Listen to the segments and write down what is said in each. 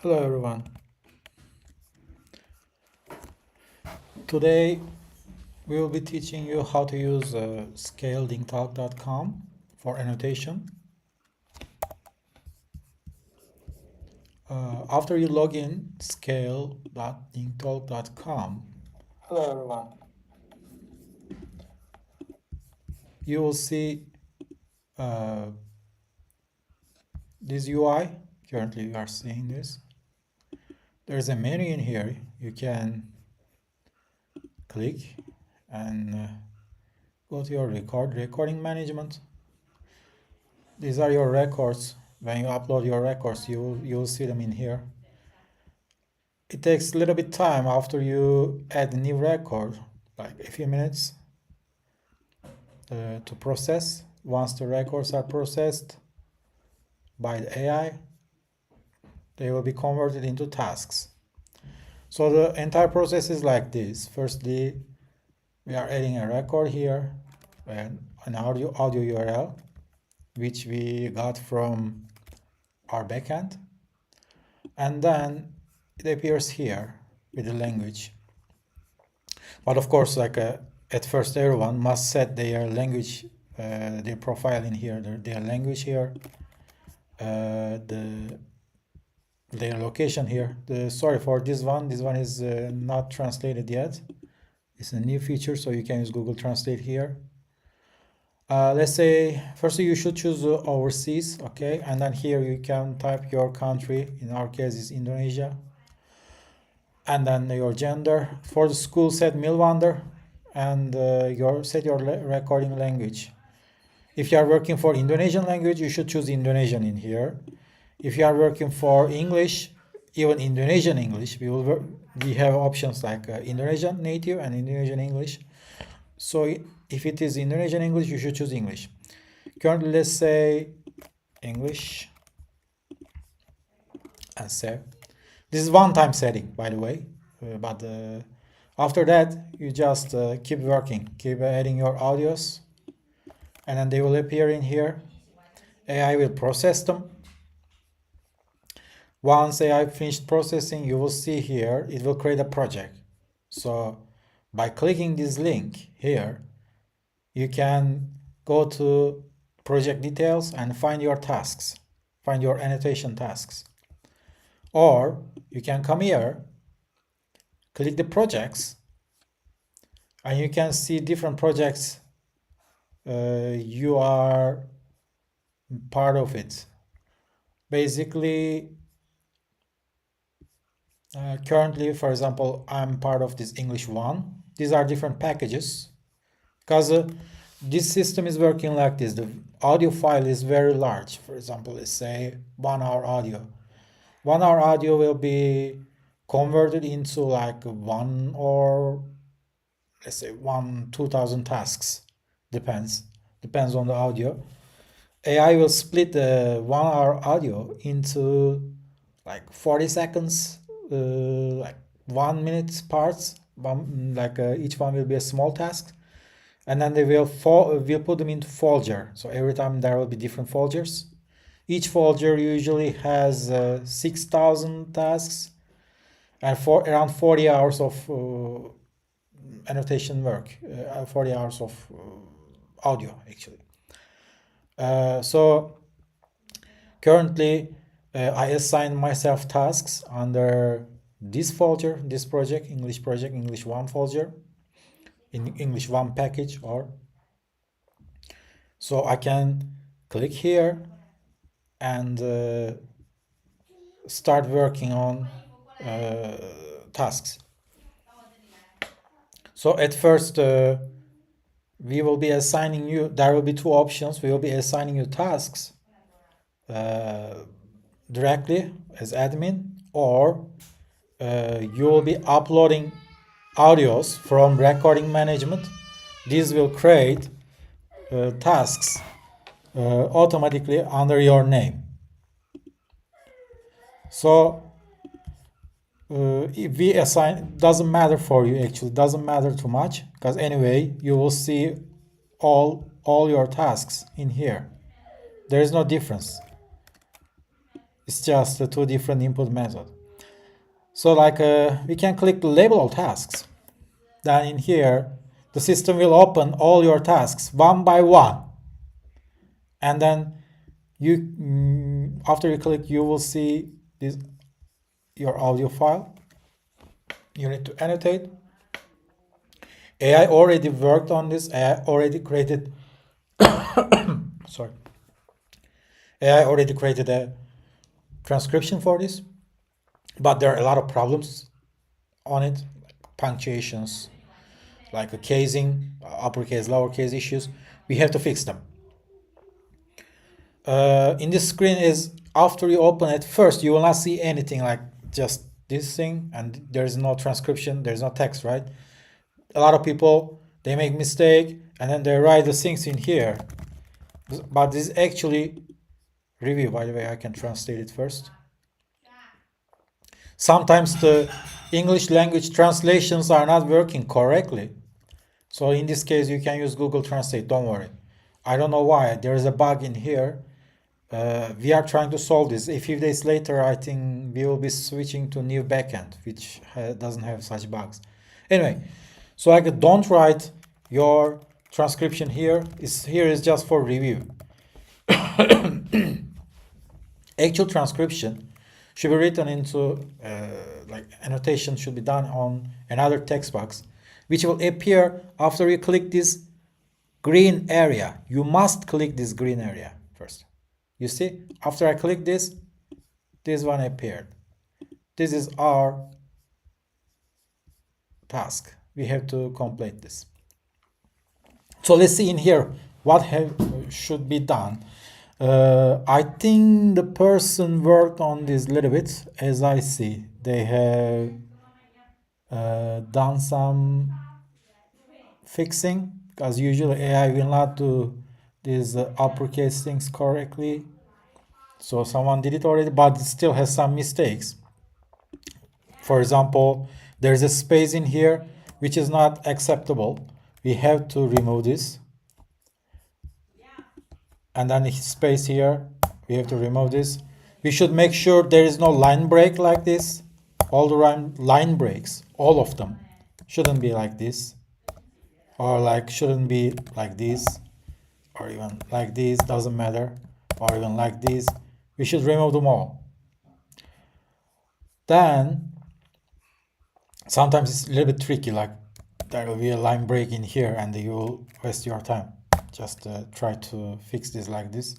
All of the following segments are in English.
Hello everyone. Today we will be teaching you how to use DingTalk.com for annotation. After you log in scale.dingtalk.com, Hello everyone. you will see this UI. Currently you are seeing this. There's a menu in here. You can click and go to your recording management. These are your records. When you upload your records, you'll see them in here. It takes a little bit time after you add a new record, like a few minutes to process. Once the records are processed by the AI, they will be converted into tasks. So the entire process is like this. Firstly, we are adding a record here and an audio URL, which we got from our backend. And then it appears here with the language. But of course, at first, everyone must set their language, their profile in here, their language here, their location here. Sorry for this one. This one is not translated yet. It's a new feature, so you can use Google Translate here. Let's say, firstly, you should choose overseas, okay? And then here you can type your country. In our case, it's Indonesia. And then your gender. For the school, set Milwander. And set your recording language. If you are working for Indonesian language, you should choose Indonesian in here. If you are working for English, even Indonesian English, we have options like Indonesian native and Indonesian English. So if it is Indonesian English, you should choose English. Currently, let's say English and save. This is one-time setting, by the way, but after that, you just keep working, keep adding your audios, and then they will appear in here. AI will process them. Once AI finished processing, you will see here, it will create a project. So by clicking this link here, you can go to project details and find your tasks, find your annotation tasks. Or you can come here, click the projects, and you can see different projects you are part of it. Basically, currently, for example, I'm part of this English one. These are different packages because this system is working like this. The audio file is very large. For example, let's say 1 hour audio. 1 hour audio will be converted into like one or let's say 2,000 tasks. Depends on the audio. AI will split the 1 hour audio into like 40 seconds, like 1 minute parts. Each one will be a small task, and then they will put them into folder. So every time there will be different folders. Each folder usually has 6,000 tasks and for around 40 hours of annotation work, 40 hours of audio actually. So currently I assign myself tasks under this folder, this project, English 1 folder, in English 1 package, or so I can click here and start working on tasks. So at first we will be assigning you, there will be two options. We will be assigning you tasks directly as admin, or you will be uploading audios from recording management. These will create tasks automatically under your name. So if we assign, doesn't matter for you actually, doesn't matter too much, because anyway you will see all your tasks in here. There is no difference. It's just two different input methods. So like we can click label all tasks. Then in here, the system will open all your tasks one by one. And then you, after you click, you will see this your audio file. You need to annotate. AI already worked on this. AI already created. Sorry. AI already created a transcription for this, but there are a lot of problems on it, like punctuations, like a casing, uppercase, lowercase issues. We have to fix them. In this screen is after you open it, first you will not see anything like just this thing, and there's no transcription, there's no text, right? A lot of people, they make mistake and then they write the things in here, but this is actually review. By the way, I can translate it first. Sometimes the English language translations are not working correctly. So in this case, you can use Google Translate, don't worry. I don't know why, there is a bug in here. We are trying to solve this. A few days later, I think we will be switching to new backend, which doesn't have such bugs. Anyway, so like don't write your transcription here. Here is just for review. Actual transcription should be written into like annotation should be done on another text box, which will appear after you click this green area. You must click this green area first. You see, after I click this one appeared. This is our task. We have to complete this. So let's see in here what should be done. I think the person worked on this little bit. As I see, they have done some fixing, because usually AI will not do these uppercase things correctly. So someone did it already, but it still has some mistakes. For example, there's a space in here which is not acceptable. We have to remove this. And then space here, we have to remove this. We should make sure there is no line break like this. All the line breaks, all of them, shouldn't be like this, or like shouldn't be like this, or even like this, doesn't matter, or even like this. We should remove them all. Then sometimes it's a little bit tricky, like there will be a line break in here and you will waste your time. Just try to fix this like this.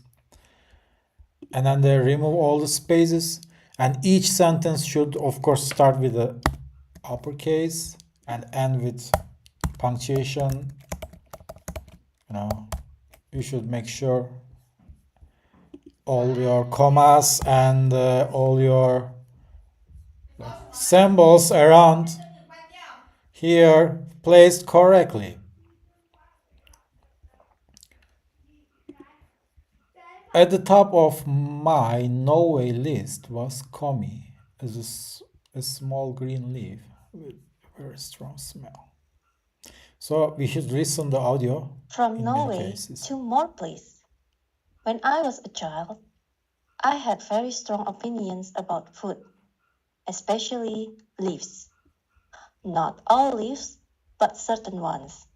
And then they remove all the spaces, and each sentence should of course start with the uppercase and end with punctuation. You know, you should make sure all your commas and all your symbols around here placed correctly. At the top of my no way list was Komi, as a small green leaf with very strong smell. So we should listen the audio. From Norway to more place. When I was a child, I had very strong opinions about food, especially leaves. Not all leaves, but certain ones.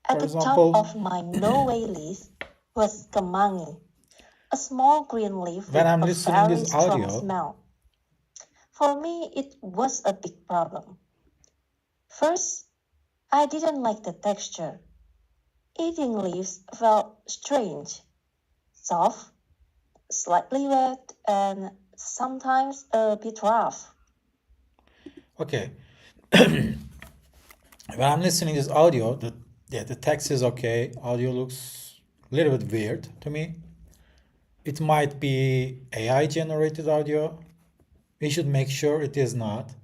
At the top of my no way list was kemangi, a small green leaf with a very strong smell. For me, it was a big problem. First, I didn't like the texture. Eating leaves felt strange, soft, slightly wet, and sometimes a bit rough. Okay. When I'm listening to this audio, the text is okay. Audio looks a little bit weird to me. It might be AI generated audio. We should make sure it is not.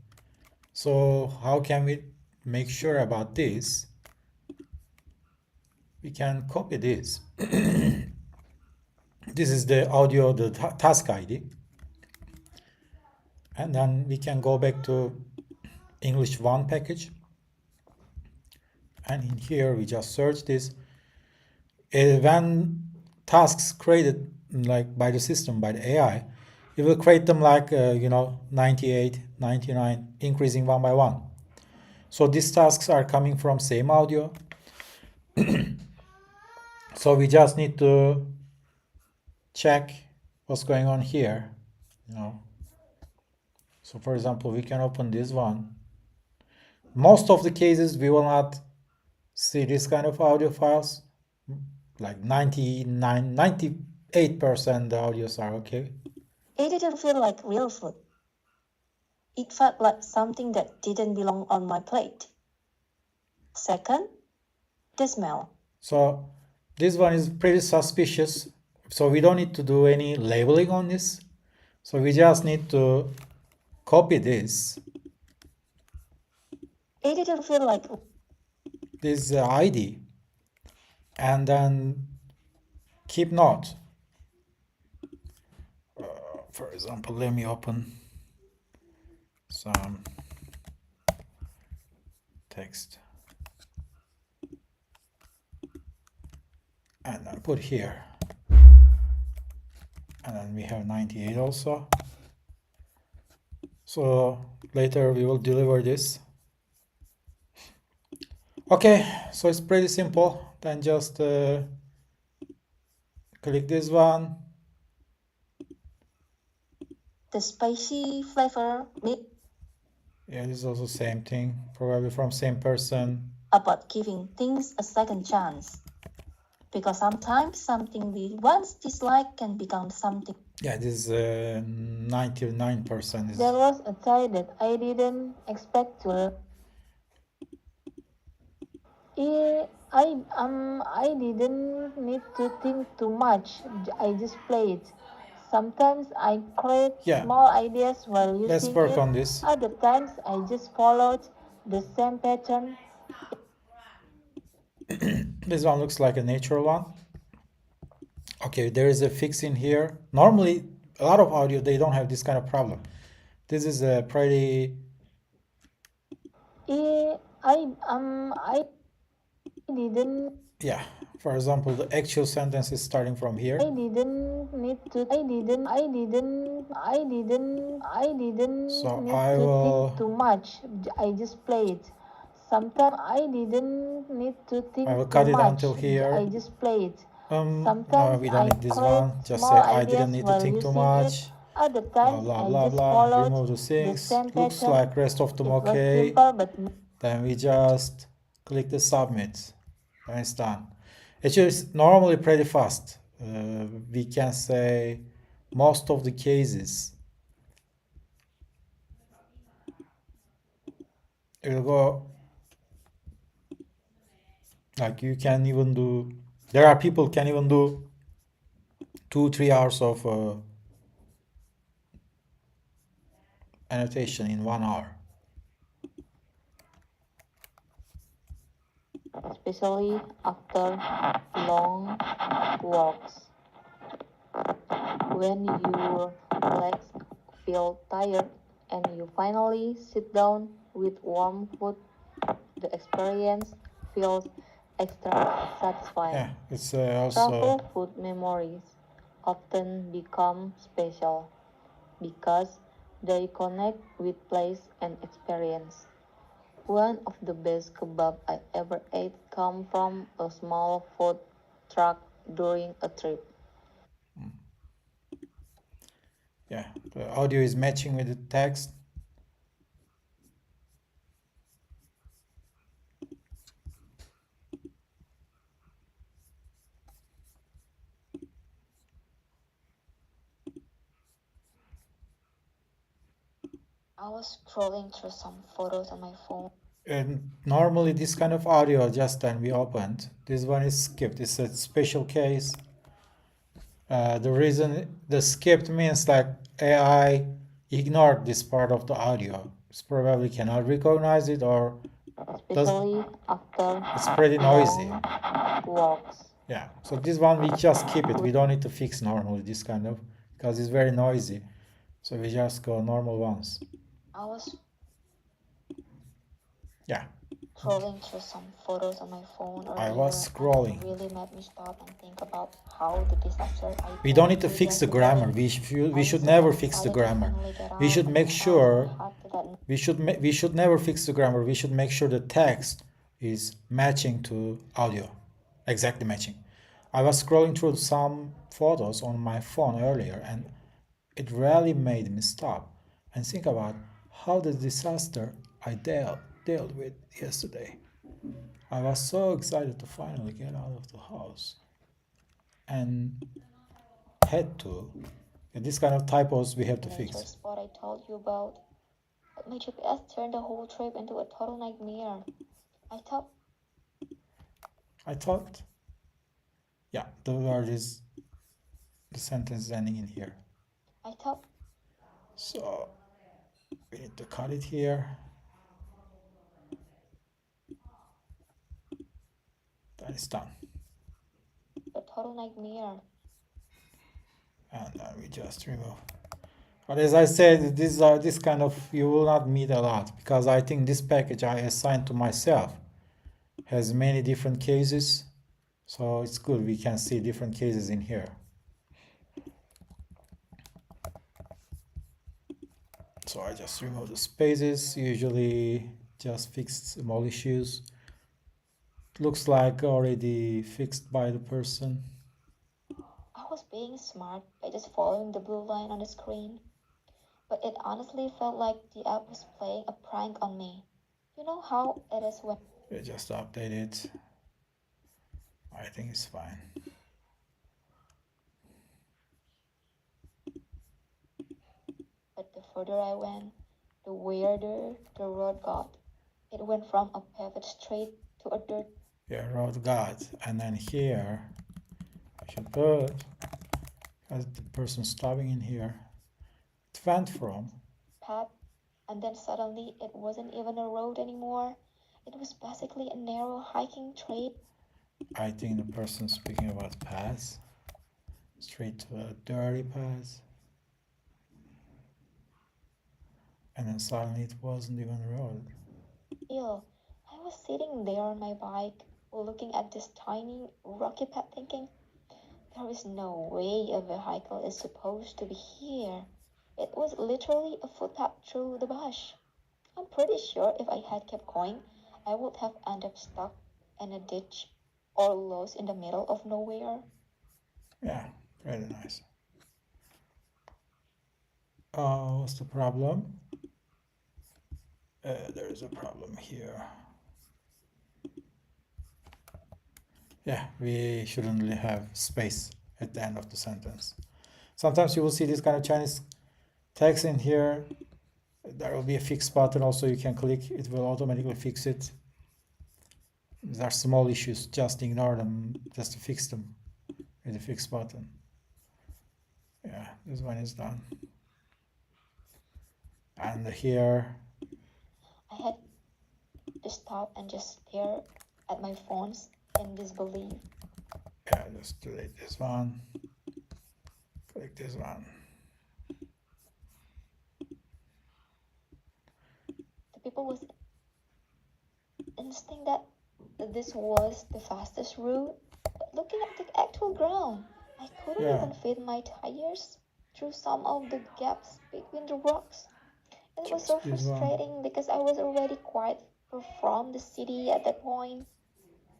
So how can we make sure about this? We can copy this. This is the audio, the task ID. And then we can go back to English 1 package. And in here, we just search this. When tasks created like by the system, by the AI, it will create them like 98, 99, increasing one by one. So these tasks are coming from same audio. So we just need to check what's going on here. So for example, we can open this one. Most of the cases we will not see this kind of audio files. Like 99, 98% the audios are okay. It didn't feel like real food. It felt like something that didn't belong on my plate. Second, the smell. So this one is pretty suspicious. So we don't need to do any labeling on this. So we just need to copy this. It didn't feel like This ID. And then keep note. For example, let me open some text. And then put here. And then we have 98 also. So later we will deliver this. Okay, so it's pretty simple. Then just click this one. the spicy flavor Yeah, this is also same thing, probably from same person. about giving things a second chance. Because sometimes something we once disliked can become something. Yeah, this is 99%. There was a time that I didn't expect to. I didn't need to think too much. I just played. Sometimes I create small ideas while using Let's work it. on this. Other times I just followed the same pattern. This one looks like a natural one. Okay, there is a fix in here. Normally, a lot of audio, they don't have this kind of problem. This is a pretty... I didn't... Yeah, for example, the actual sentence is starting from here. I didn't need to think too much. I just played. Sometimes I didn't need to think I will too cut it much. until here. I just played. No, Sometimes we don't I need this create one. Just say small I didn't ideas need to while think too using much. it. Other Blah times blah I blah just blah. followed Remove the the things. same Looks pattern. like rest of them It was okay. simple, but Then we just click the submit. And it's done. Actually, it's normally pretty fast. We can say most of the cases it will go like you can even do. There are people can even do 2-3 hours of annotation in 1 hour. Especially after long walks. When your legs feel tired and you finally sit down with warm food, the experience feels extra satisfying. Yeah, it's also Travel food memories often become special because they connect with place and experience. One of the best kebab I ever ate came from a small food truck during a trip. yeah, the audio is matching with the text. I was scrolling through some photos on my phone. And normally this kind of audio just then we opened. This one is skipped. It's a special case. The reason the skipped means like AI ignored this part of the audio. It's probably cannot recognize it or Especially after it's pretty noisy. walks. Yeah, so this one we just keep it. We don't need to fix normally this kind of because it's very noisy. So we just go normal ones. I was Yeah, Scrolling through some photos on my phone I earlier, was scrolling. and it really made me stop and think about how the disaster I We don't need went to through fix the yesterday. grammar. I We was should so never fix the excited to grammar. finally get We out should and make get out sure and park to that we should never fix the grammar. We should make sure the text is matching to audio, exactly matching. I was scrolling through some photos on my phone earlier, and it really made me stop and think about how the disaster I dealt with yesterday. I was so excited to finally get out of the house and had to. And this kind of typos we have to nature fix. spot I told you about. But my GPS turned the whole trip into a total nightmare. I thought, Yeah, the word is the sentence is ending in here. I thought So we need to cut it here. That is done. a total nightmare. And then we just remove. But as I said, these are this kind of you will not meet a lot, because I think this package I assigned to myself has many different cases. So it's good we can see different cases in here. So I just remove the spaces, usually just fix small issues. Looks like already fixed by the person. I was being smart by just following the blue line on the screen, but it honestly felt like the app was playing a prank on me. You know how it is when We just update it. I think it's fine. but the further I went, the weirder the road got. It went from a paved street to a dirt Yeah, road God. And then here I should put as the person stopping in here. It went from path, and then suddenly it wasn't even a road anymore. It was basically a narrow hiking trail. I think the person speaking about paths straight to a dirty path. And then suddenly it wasn't even a road. Ew. I was sitting there on my bike, looking at this tiny rocky path thinking, there is no way a vehicle is supposed to be here. It was literally a footpath through the bush. I'm pretty sure if I had kept going, I would have ended up stuck in a ditch or lost in the middle of nowhere. Yeah, very nice. What's the problem? There is a problem here. Yeah, we shouldn't really have space at the end of the sentence. Sometimes you will see this kind of Chinese text in here. There will be a fix button also, you can click, it will automatically fix it. These are small issues, just ignore them, just to fix them with the fix button. Yeah, this one is done. And here, I had to stop and just stare at my phones in disbelief. yeah, just delete this one, click this one. The people was insisting that this was the fastest route, but looking at the actual ground, I couldn't Yeah, even fit my tires through some of the gaps between the rocks. It was so just this one. frustrating because I was already quite far from the city at that point.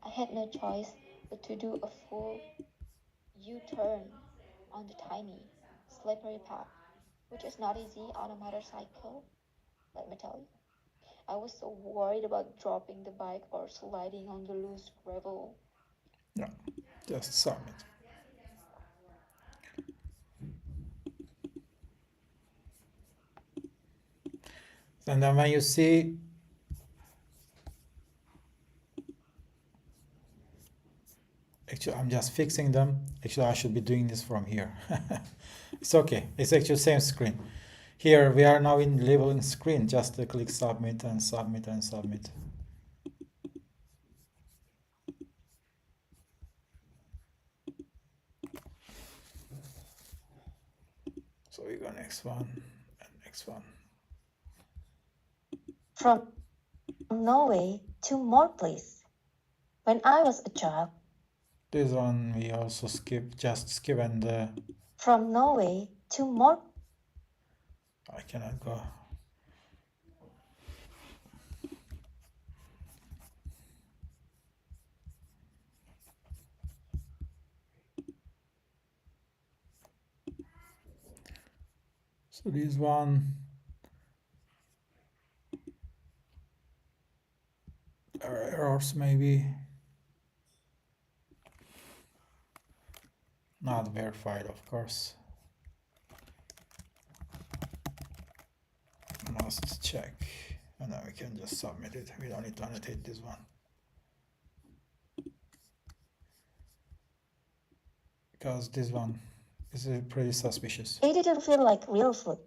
I had no choice but to do a full U-turn on the tiny, slippery path, which is not easy on a motorcycle, let me tell you. I was so worried about dropping the bike or sliding on the loose gravel. Yeah, just submit. And then when you see, actually I'm just fixing them. Actually I should be doing this from here. It's okay, it's actually same screen. Here we are now in labeling screen, just click submit and submit and submit. So we go next one and next one. From Norway 2 more please. When I was a child, This one we also just skip and from Norway, 2 more. I cannot go. So this one errors maybe not verified, of course. Must check, and then we can just submit it. We don't need to annotate this one because this one is pretty suspicious. It didn't feel like real food.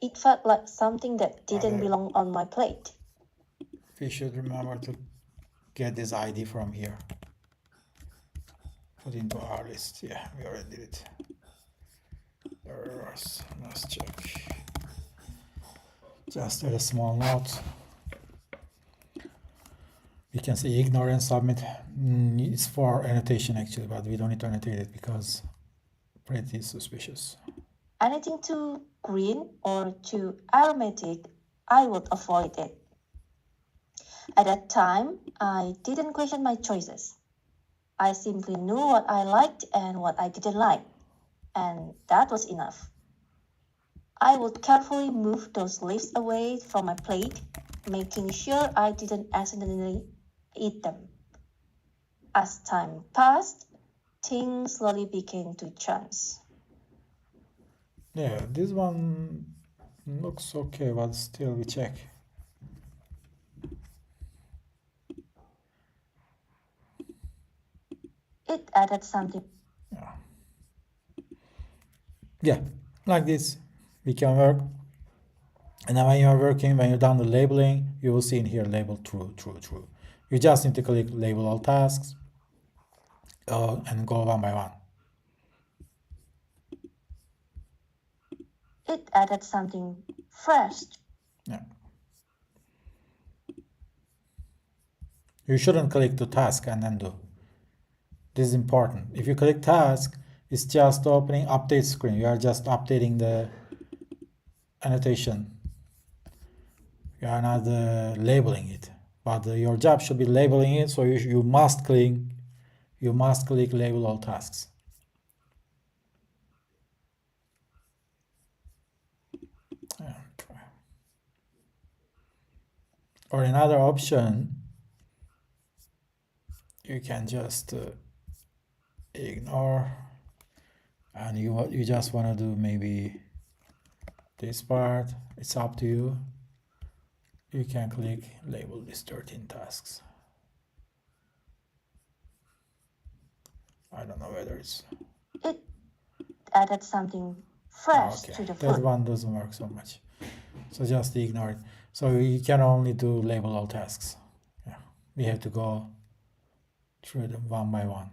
It felt like something that didn't belong on my plate. We should remember to get this ID from here. Put into our list. Yeah, we already did it. Errors. Let's check. Just add a small note. We can say ignore and submit. It's for annotation actually, but we don't need to annotate it because pretty suspicious. Anything too green or too aromatic, I would avoid it. At that time, I didn't question my choices. I simply knew what I liked and what I didn't like, and that was enough. I would carefully move those leaves away from my plate, making sure I didn't accidentally eat them. As time passed, things slowly began to change. Yeah, this one looks okay, but still we check. It added something. Yeah, like this, we can work. And then when you're working, when you're done the labeling, you will see in here label true, true, true. You just need to click label all tasks and go one by one. It added something fresh. Yeah. You shouldn't click to task and then do. This is important. If you click task, it's just opening update screen. You are just updating the annotation. You are not labeling it, but your job should be labeling it. So you must click label all tasks. Or another option, you can just ignore, and you just want to do maybe this part. It's up to you. You can click label these 13 tasks. I don't know whether it's... It added something fresh to the food. That one doesn't work so much. So just ignore it. So you can only do label all tasks. Yeah, we have to go through them one by one.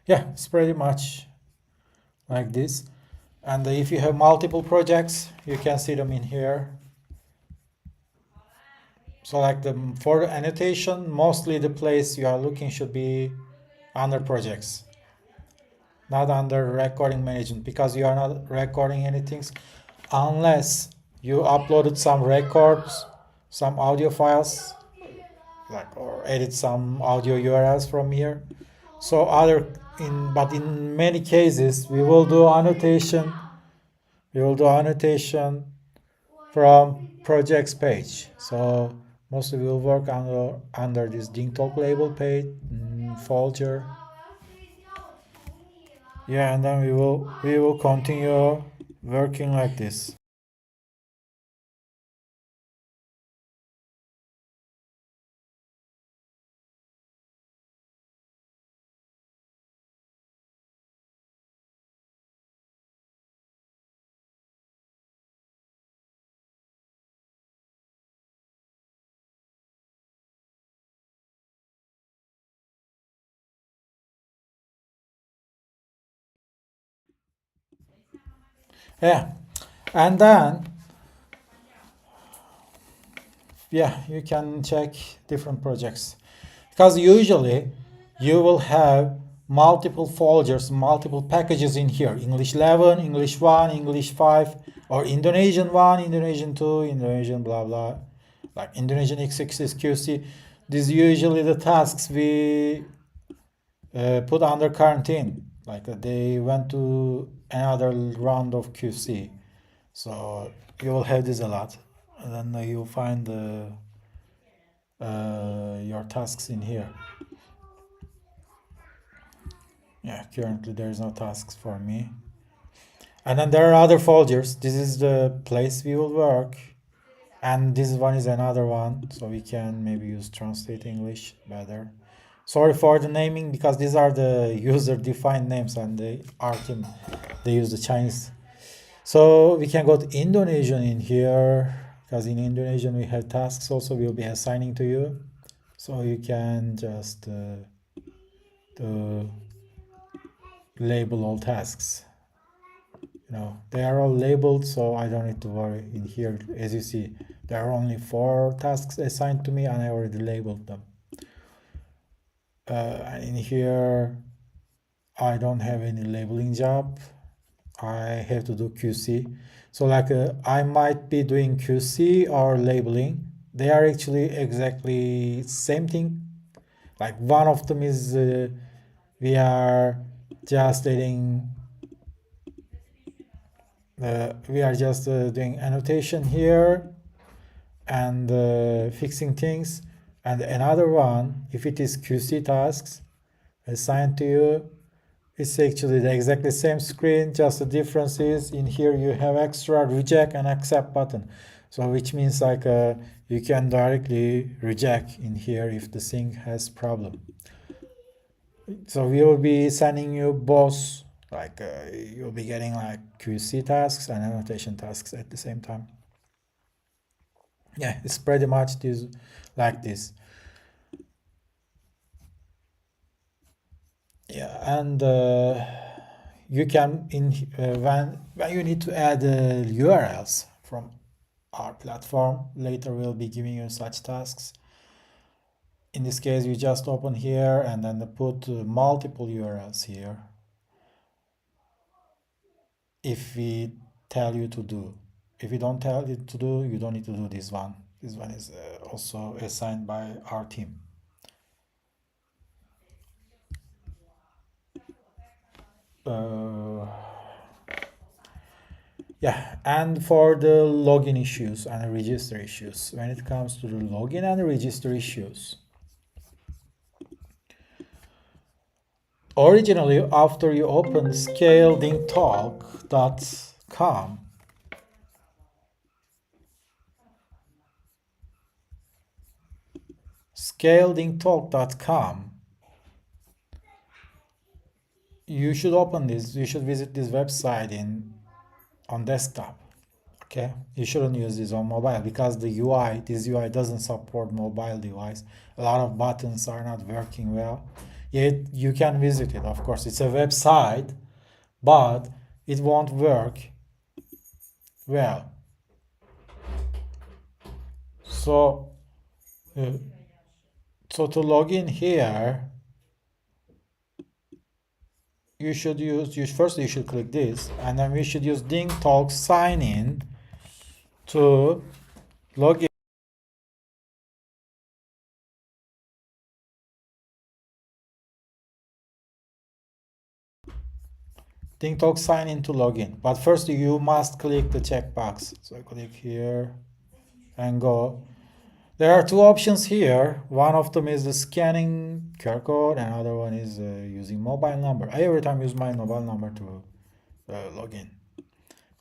Yeah, it's pretty much like this. And if you have multiple projects, you can see them in here. So like for annotation, mostly the place you are looking should be under projects, not under recording management, because you are not recording anything unless you uploaded some records, some audio files, like, or edit some audio URLs from here. So but in many cases we will do annotation. We will do annotation from projects page. So mostly we will work under this DingTalk label page folder. Yeah, and then we will continue working like this. Yeah, and then yeah, you can check different projects because usually you will have multiple folders, multiple packages in here: English 11, English 1, English 5, or Indonesian 1, Indonesian 2, Indonesian blah blah, like Indonesian x6 QC. These usually the tasks we put under quarantine, like they went to another round of QC. So you will have this a lot, and then you'll find your tasks in here. Yeah, currently there is no tasks for me. And then there are other folders. This is the place we will work. And this one is another one. So we can maybe use translate English better. Sorry for the naming because these are the user defined names and our team, they use the Chinese. So we can go to Indonesian in here because in Indonesian we have tasks also we'll be assigning to you. So you can just label all tasks. They are all labeled, so I don't need to worry. In here, as you see, there are only 4 tasks assigned to me and I already labeled them. And in here, I don't have any labeling job. I have to do QC. So like I might be doing QC or labeling. They are actually exactly same thing. Like one of them is we are just adding we are just doing annotation here and fixing things. And another one, if it is QC tasks assigned to you, it's actually the exactly same screen, just the difference is in here you have extra reject and accept button. So which means like you can directly reject in here if the sync has problem. So we will be sending you both, like you'll be getting like QC tasks and annotation tasks at the same time. Yeah, it's pretty much this like this. Yeah, and you can when you need to add URLs from our platform. Later we'll be giving you such tasks. In this case, you just open here and then put multiple URLs here. If we tell you to do, if we don't tell you to do, you don't need to do this one. This one is also assigned by our team. Yeah, and for the login issues and register issues, when it comes to the login and register issues, originally after you open DingTalk.com, DingTalk.com, you should open this, you should visit this website on desktop. Okay, you shouldn't use this on mobile because this UI doesn't support mobile device. A lot of buttons are not working well. Yet you can visit it. Of course, it's a website, but it won't work well. So, so to log in here, you should first you should click this, and then we should use DingTalk sign in to log in. DingTalk sign in to login. But first you must click the checkbox. So click here and go. There are 2 options here. One of them is the scanning QR code, and another one is using mobile number. I every time use my mobile number to log in.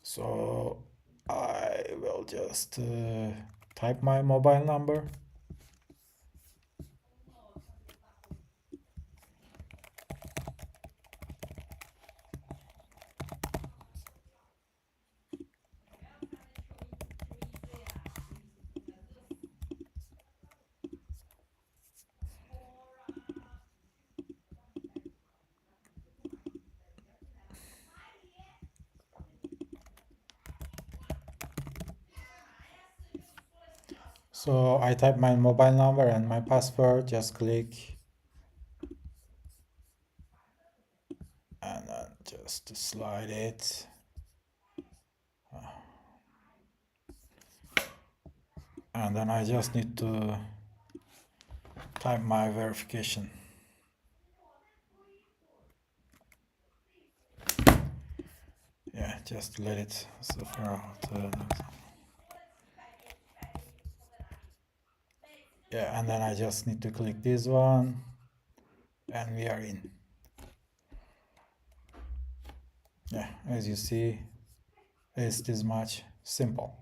So I will just type my mobile number. So I type my mobile number and my password, just click and then just slide it. And then I just need to type my verification. Yeah, just let it suffer out. Yeah, and then I just need to click this one and we are in. Yeah, as you see, it's this much simple.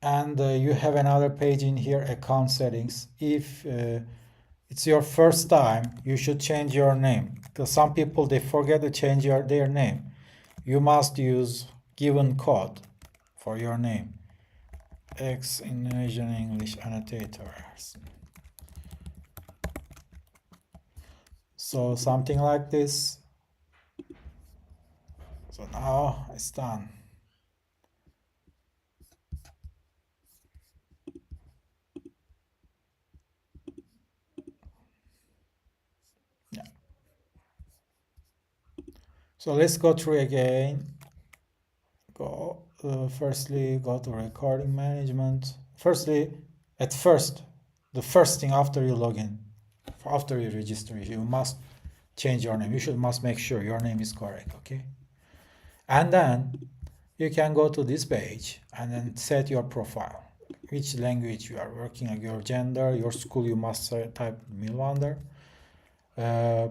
And you have another page in here, account settings. If it's your first time, you should change your name, because some people, they forget to change their name. You must use given code for your name. X Indonesian English Annotators. So something like this. So now it's done. Yeah. So let's go through again. Firstly, go to recording management. The first thing after you log in, after you register, you must change your name. Must make sure your name is correct, okay? And then you can go to this page and then set your profile, which language you are working, like your gender, your school, you must type Milwander.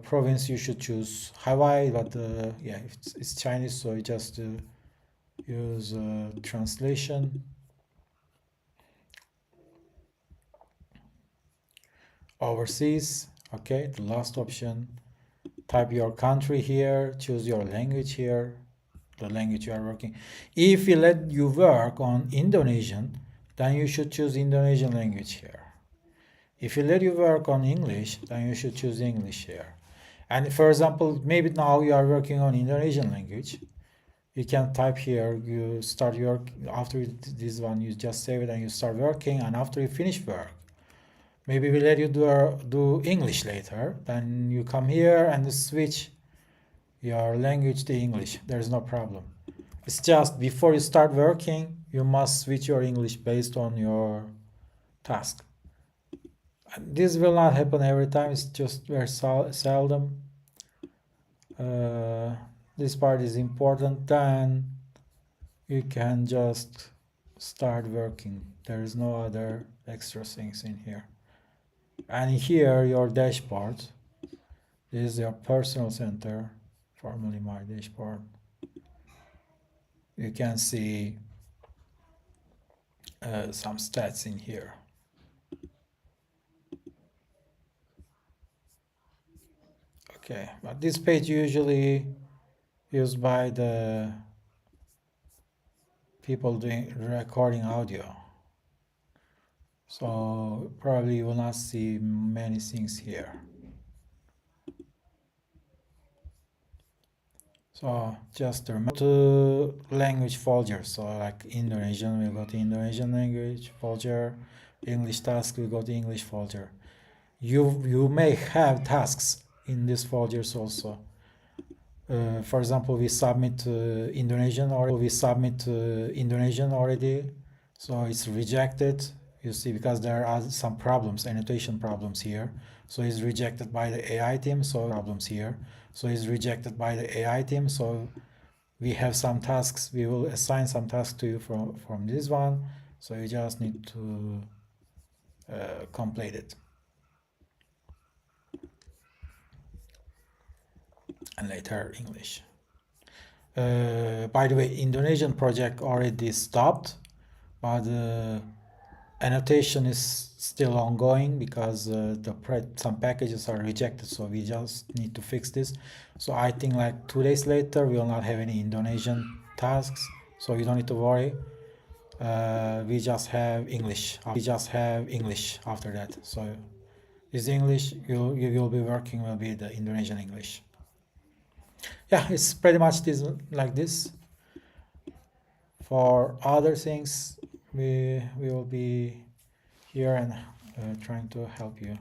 Province, you should choose Hawaii, but yeah, it's Chinese, so you just use translation. Overseas, okay, the last option. Type your country here, choose your language here, the language you are working. If we let you work on Indonesian, then you should choose Indonesian language here. If you let you work on English, then you should choose English here. And for example, maybe now you are working on Indonesian language. You can type here, you start your, after this one, you just save it and you start working, and after you finish work, maybe we let you do English later, then you come here and switch your language to English. There's no problem. It's just before you start working, you must switch your English based on your task. And this will not happen every time, it's just very seldom. This part is important, then you can just start working. There is no other extra things in here. And here your dashboard. This is your personal center, formerly my dashboard. You can see some stats in here. Okay, but this page usually used by the people doing recording audio. So probably you will not see many things here. So just remember to language folder. So like Indonesian, we go to Indonesian language folder. English task, we go to English folder. You may have tasks in these folders also. For example, we submit Indonesian already, so it's rejected. You see, because there are some problems, annotation problems here. So it's rejected by the AI team. So we have some tasks. We will assign some tasks to you from this one. So you just need to complete it. And later English. By the way, Indonesian project already stopped, but annotation is still ongoing because some packages are rejected, so we just need to fix this. So I think like 2 days later we will not have any Indonesian tasks, so you don't need to worry. We just have English after that. So this English you will be working will be the Indonesian English. Yeah, it's pretty much this like this. For other things, we will be here and trying to help you.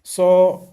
So